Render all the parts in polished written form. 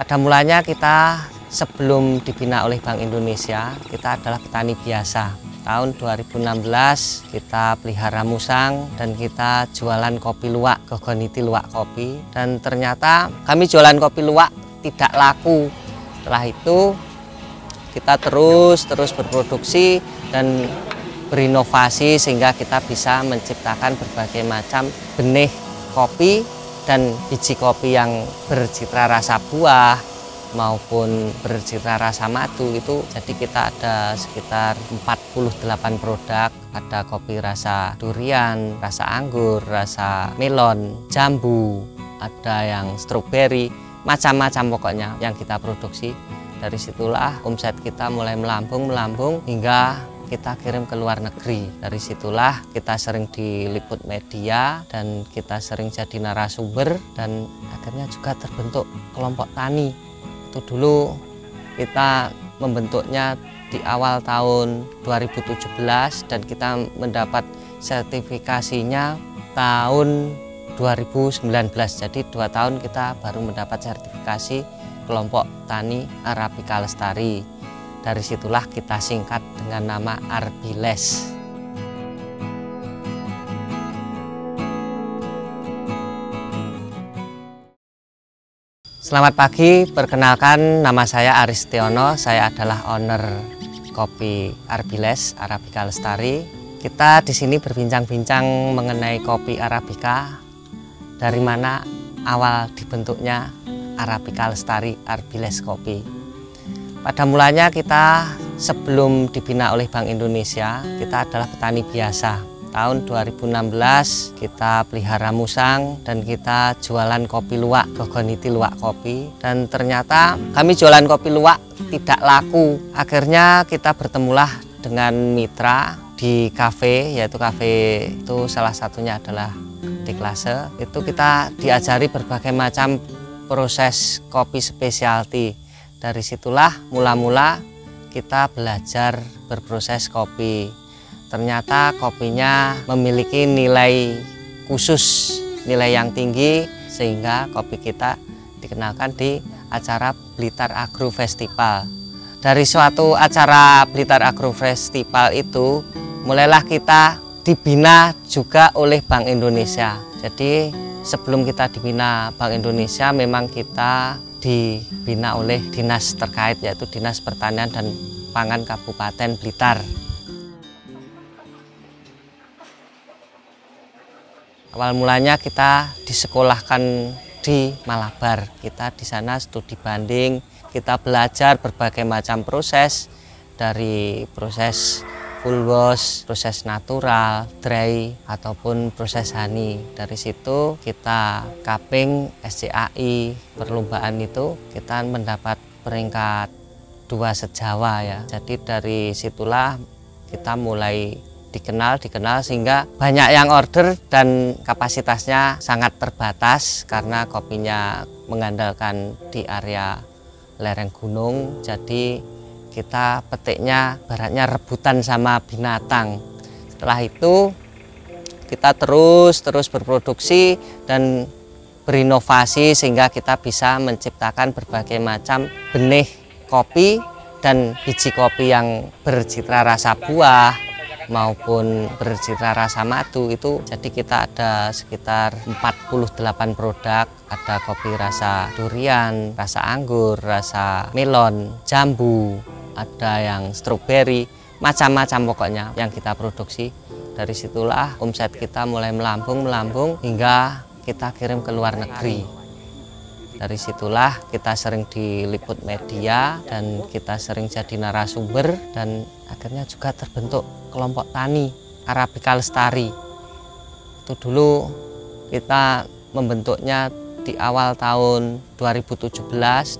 Pada mulanya kita sebelum dibina oleh Bank Indonesia, kita adalah petani biasa. Tahun 2016 kita pelihara musang dan kita jualan kopi luwak, Gogoniti luwak kopi. Dan ternyata kami jualan kopi luwak tidak laku. Setelah itu kita terus berproduksi dan berinovasi sehingga kita bisa menciptakan berbagai macam benih kopi dan biji kopi yang bercitra rasa buah maupun bercitra rasa madu. Itu jadi kita ada sekitar 48 produk, ada kopi rasa durian, rasa anggur, rasa melon, jambu, ada yang stroberi, macam-macam pokoknya yang kita produksi. Dari situlah omset kita mulai melambung hingga kita kirim ke luar negeri. Dari situlah kita sering diliput media dan kita sering jadi narasumber dan akhirnya juga terbentuk kelompok tani. Itu dulu kita membentuknya di awal tahun 2017 dan kita mendapat sertifikasinya tahun 2019. Jadi 2 tahun kita baru mendapat sertifikasi kelompok tani Arabica Lestari. Dari situlah kita singkat dengan nama Arbiles. Selamat pagi, perkenalkan nama saya Aristiono. Saya adalah owner kopi Arbiles Arabica Lestari. Kita di sini berbincang-bincang mengenai kopi Arabica, dari mana awal dibentuknya Arabica Lestari Arbiles Kopi. Pada mulanya kita sebelum dibina oleh Bank Indonesia, kita adalah petani biasa. Tahun 2016 kita pelihara musang dan kita jualan kopi luwak, Gogoniti luwak kopi. Dan ternyata kami jualan kopi luwak tidak laku. Akhirnya kita bertemulah dengan mitra di kafe, yaitu kafe itu salah satunya adalah di Klase. Itu kita diajari berbagai macam proses kopi spesialty. Dari situlah mula-mula kita belajar berproses kopi. Ternyata kopinya memiliki nilai khusus, nilai yang tinggi, sehingga kopi kita dikenalkan di acara Blitar Agro Festival. Dari suatu acara Blitar Agro Festival itu, mulailah kita dibina juga oleh Bank Indonesia. Jadi sebelum kita dibina Bank Indonesia, memang kita dibina oleh dinas terkait, yaitu Dinas Pertanian dan Pangan Kabupaten Blitar. Awal mulanya kita disekolahkan di Malabar. Kita di sana studi banding, kita belajar berbagai macam proses, dari proses full wash, proses natural, dry, ataupun proses honey. Dari situ kita cupping SCAI, perlombaan itu kita mendapat peringkat 2 se-Jawa ya. Jadi dari situlah kita mulai dikenal sehingga banyak yang order dan kapasitasnya sangat terbatas karena kopinya mengandalkan di area lereng gunung. Jadi kita petiknya baratnya rebutan sama binatang. Setelah itu kita terus berproduksi dan berinovasi sehingga kita bisa menciptakan berbagai macam benih kopi dan biji kopi yang bercitra rasa buah maupun bercitra rasa madu. Itu jadi kita ada sekitar 48 produk, ada kopi rasa durian, rasa anggur, rasa melon, jambu, ada yang stroberi, macam-macam pokoknya yang kita produksi. Dari situlah omset kita mulai melambung hingga kita kirim ke luar negeri. Dari situlah kita sering diliput media dan kita sering jadi narasumber dan akhirnya juga terbentuk kelompok tani Arabica Lestari. Itu dulu kita membentuknya di awal tahun 2017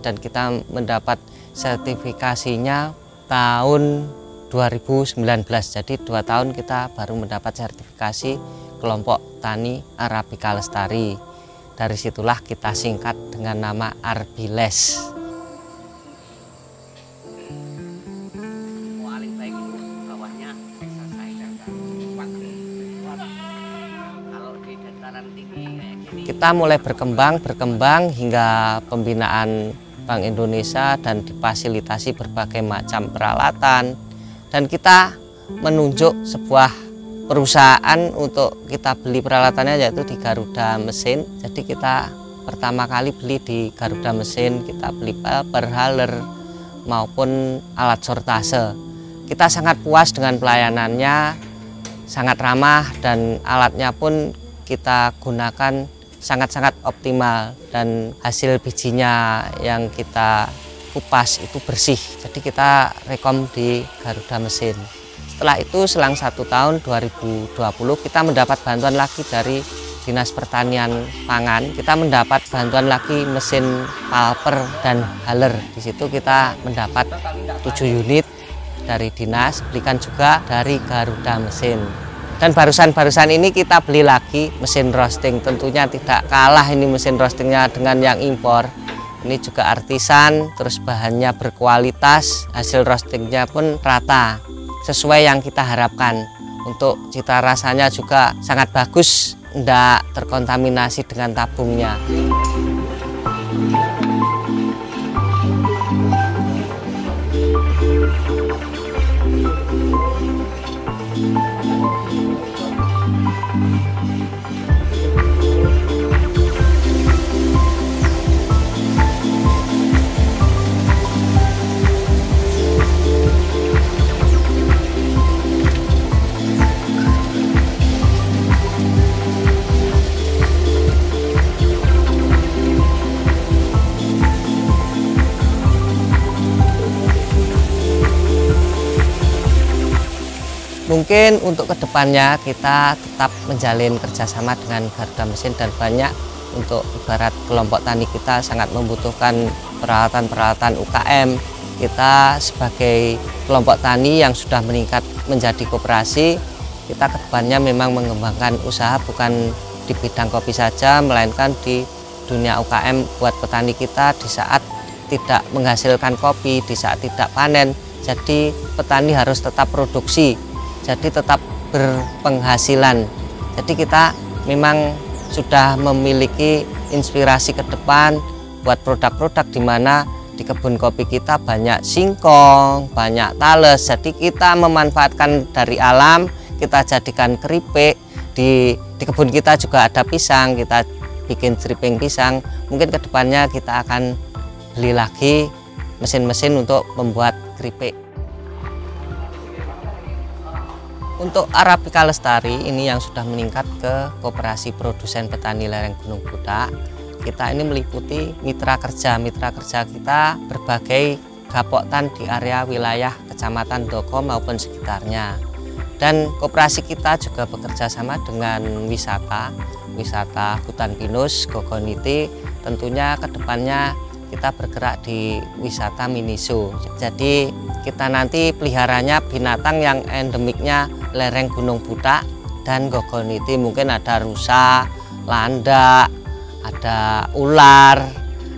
dan kita mendapat sertifikasinya tahun 2019. Jadi 2 tahun kita baru mendapat sertifikasi kelompok tani Arabica Lestari. Dari situlah kita singkat dengan nama Arbiles. Kita mulai berkembang hingga pembinaan Bank Indonesia dan difasilitasi berbagai macam peralatan, dan kita menunjuk sebuah perusahaan untuk kita beli peralatannya, yaitu di Garuda Mesin. Jadi kita pertama kali beli di Garuda Mesin, kita beli pelper, haler maupun alat sortase. Kita sangat puas dengan pelayanannya, sangat ramah, dan alatnya pun kita gunakan sangat-sangat optimal, dan hasil bijinya yang kita kupas itu bersih. Jadi kita rekom di Garuda Mesin. Setelah itu selang 1 tahun 2020 kita mendapat bantuan lagi dari Dinas Pertanian Pangan. Kita mendapat bantuan lagi mesin palper dan haler. Di situ kita mendapat 7 unit dari dinas, belikan juga dari Garuda Mesin. Dan barusan ini kita beli lagi mesin roasting. Tentunya tidak kalah ini mesin roastingnya dengan yang impor. Ini juga artisan, terus bahannya berkualitas, hasil roastingnya pun rata, sesuai yang kita harapkan. Untuk cita rasanya juga sangat bagus, tidak terkontaminasi dengan tabungnya. Mungkin untuk kedepannya kita tetap menjalin kerjasama dengan Garuda Mesin, dan banyak untuk ibarat kelompok tani kita sangat membutuhkan peralatan-peralatan UKM. Kita sebagai kelompok tani yang sudah meningkat menjadi koperasi, kita kedepannya memang mengembangkan usaha bukan di bidang kopi saja, melainkan di dunia UKM buat petani kita di saat tidak menghasilkan kopi, di saat tidak panen. Jadi petani harus tetap produksi, jadi tetap berpenghasilan. Jadi kita memang sudah memiliki inspirasi ke depan buat produk-produk di mana di kebun kopi kita banyak singkong, banyak tales. Jadi kita memanfaatkan dari alam, kita jadikan keripik. Di kebun kita juga ada pisang, kita bikin stripping pisang. Mungkin kedepannya kita akan beli lagi mesin-mesin untuk membuat keripik. Untuk Arabica Lestari ini yang sudah meningkat ke Koperasi Produsen Petani Lereng Gunung Butak, kita ini meliputi mitra kerja kita berbagai gapoktan di area wilayah Kecamatan Doko maupun sekitarnya. Dan koperasi kita juga bekerja sama dengan wisata Hutan Pinus, Gogoniti. Tentunya kedepannya kita bergerak di wisata mini zoo. Jadi kita nanti peliharanya binatang yang endemiknya lereng Gunung Butak dan Gogoniti. Mungkin ada rusa, landak, ada ular,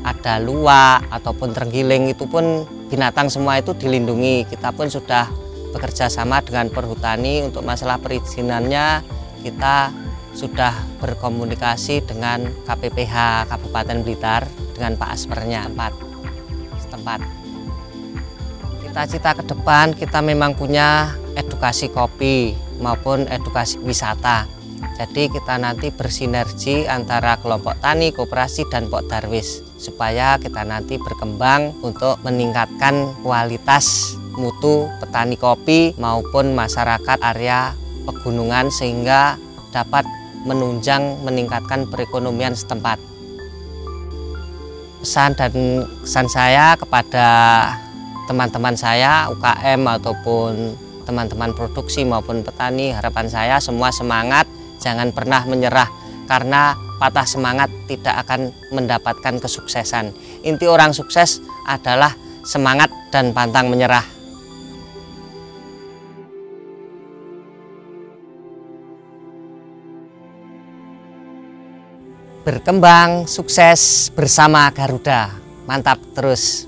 ada luwak ataupun terenggiling. Itu pun binatang semua itu dilindungi. Kita pun sudah bekerja sama dengan Perhutani untuk masalah perizinannya. Kita sudah berkomunikasi dengan KPPH Kabupaten Blitar dengan Pak Aspernya setempat. Cita-cita ke depan kita memang punya edukasi kopi maupun edukasi wisata. Jadi kita nanti bersinergi antara kelompok tani, koperasi, dan Pok Darwis supaya kita nanti berkembang untuk meningkatkan kualitas mutu petani kopi maupun masyarakat area pegunungan sehingga dapat menunjang meningkatkan perekonomian setempat. Pesan saya kepada teman-teman saya UKM ataupun teman-teman produksi maupun petani, harapan saya semua semangat, jangan pernah menyerah, karena patah semangat tidak akan mendapatkan kesuksesan. Inti orang sukses adalah semangat dan pantang menyerah. Berkembang sukses bersama Garuda, mantap terus.